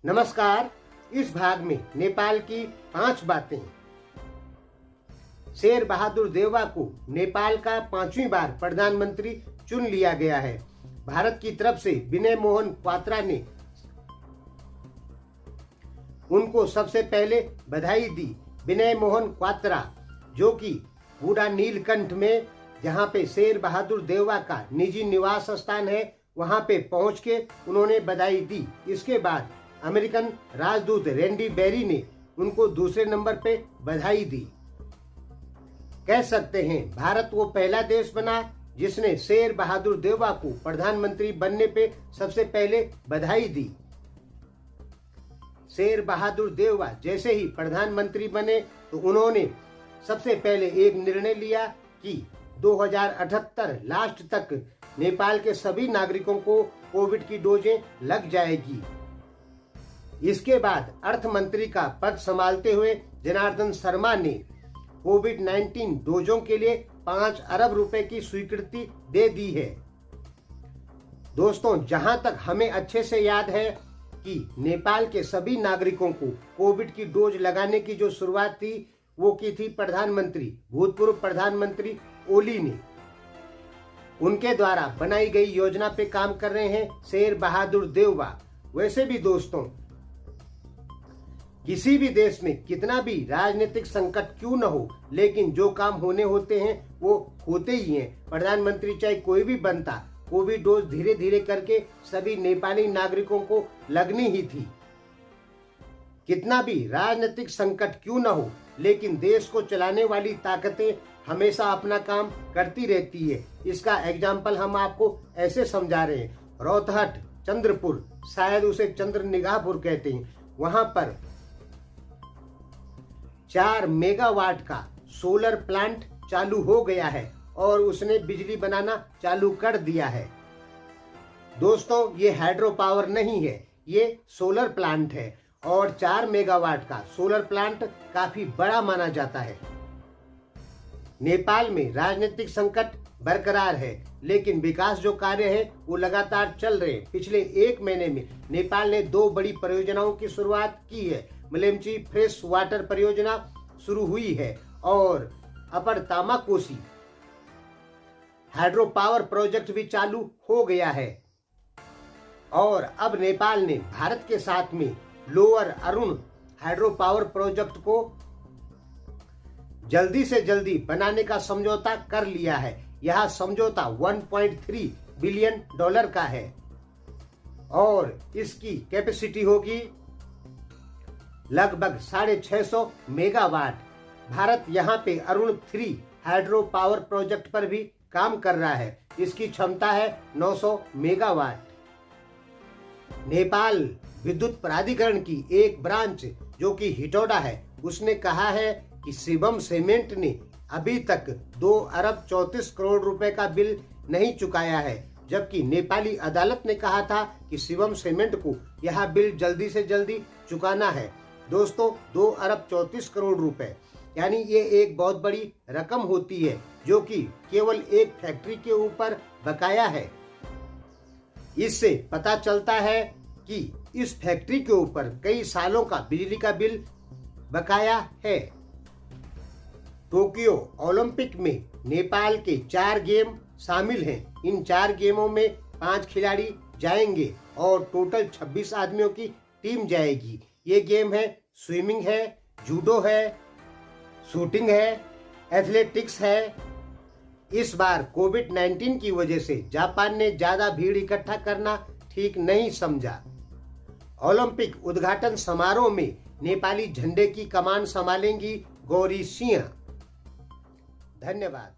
नमस्कार। इस भाग में नेपाल की 5 बातें। शेर बहादुर देउवा को नेपाल का 5वीं बार प्रधानमंत्री चुन लिया गया है। भारत की तरफ से विनय मोहन क्वात्रा ने उनको सबसे पहले बधाई दी। विनय मोहन क्वात्रा जो कि बूढ़ा नीलकंठ में जहां पे शेर बहादुर देउवा का निजी निवास स्थान है वहां पे पहुंच के उन्होंने बधाई दी। इसके बाद अमेरिकन राजदूत रैंडी बेरी ने उनको दूसरे नंबर पे बधाई दी। कह सकते हैं भारत वो पहला देश बना जिसने शेर बहादुर देउवा को प्रधानमंत्री बनने पे सबसे पहले बधाई दी। शेर बहादुर देउवा जैसे ही प्रधानमंत्री बने तो उन्होंने सबसे पहले एक निर्णय लिया कि 2078 लास्ट तक नेपाल के सभी नागरिकों को कोविड की डोजें लग जाएगी। इसके बाद अर्थ मंत्री का पद संभालते हुए जनार्दन शर्मा ने कोविड-19 डोजों के लिए 5 अरब रुपए की स्वीकृति दे दी है। दोस्तों, जहां तक हमें अच्छे से याद है कि नेपाल के सभी नागरिकों को कोविड की डोज लगाने की जो शुरुआत थी वो की थी भूतपूर्व प्रधानमंत्री ओली ने। उनके द्वारा बनाई गई योजना पे काम कर रहे हैं शेर बहादुर देउवा। वैसे भी दोस्तों, किसी भी देश में कितना भी राजनीतिक संकट क्यों न हो, लेकिन जो काम होने होते हैं वो होते ही हैं। प्रधानमंत्री चाहे कोई भी बनता, कोविड डोज धीरे धीरे करके सभी नेपाली नागरिकों को लगनी ही थी। कितना भी राजनीतिक संकट क्यों न हो, लेकिन देश को चलाने वाली ताकतें हमेशा अपना काम करती रहती है। इसका एग्जाम्पल हम आपको ऐसे समझा रहे हैं। रोहतहट, चंद्रपुर, शायद उसे चंद्र निगाहपुर कहते हैं, वहां पर 4 मेगावाट का सोलर प्लांट चालू हो गया है और उसने बिजली बनाना चालू कर दिया है। दोस्तों, ये हाइड्रो पावर नहीं है, ये सोलर प्लांट है और 4 मेगावाट का सोलर प्लांट काफी बड़ा माना जाता है। नेपाल में राजनीतिक संकट बरकरार है, लेकिन विकास जो कार्य है वो लगातार चल रहे हैं। पिछले 1 महीने में नेपाल ने 2 बड़ी परियोजनाओं की शुरुआत की है। मलेमची फ्रेश वाटर परियोजना शुरू हुई है और अपर तामाकोसी हाइड्रो पावर प्रोजेक्ट भी चालू हो गया है। और अब नेपाल ने भारत के साथ में lower Arun hydro power project को जल्दी से जल्दी बनाने का समझौता कर लिया है। यह समझौता 1.3 बिलियन डॉलर का है और इसकी कैपेसिटी होगी लगभग 650 मेगावाट। भारत यहाँ पे अरुण 3 हाइड्रो पावर प्रोजेक्ट पर भी काम कर रहा है। इसकी क्षमता है 900 मेगावाट। नेपाल विद्युत प्राधिकरण की एक ब्रांच जो कि हिटौडा है, उसने कहा है कि शिवम सीमेंट ने अभी तक 2 अरब 34 करोड़ रुपए का बिल नहीं चुकाया है, जबकि नेपाली अदालत ने कहा था कि शिवम सीमेंट को यह बिल जल्दी से जल्दी चुकाना है। दोस्तों, 2 अरब 34 करोड़ रुपए यानी ये एक बहुत बड़ी रकम होती है जो कि केवल एक फैक्ट्री के ऊपर बकाया है। इससे पता चलता है कि इस फैक्ट्री के ऊपर कई सालों का बिजली का बिल बकाया है। टोक्यो ओलंपिक में नेपाल के 4 गेम शामिल हैं। इन 4 गेमों में 5 खिलाड़ी जाएंगे और टोटल 26 आदमियों की टीम जाएगी। ये गेम है स्विमिंग है, जूडो है, शूटिंग है, एथलेटिक्स है। इस बार कोविड-19 की वजह से जापान ने ज्यादा भीड़ इकट्ठा करना ठीक नहीं समझा। ओलंपिक उद्घाटन समारोह में नेपाली झंडे की कमान संभालेंगी गौरी सिंह। धन्यवाद।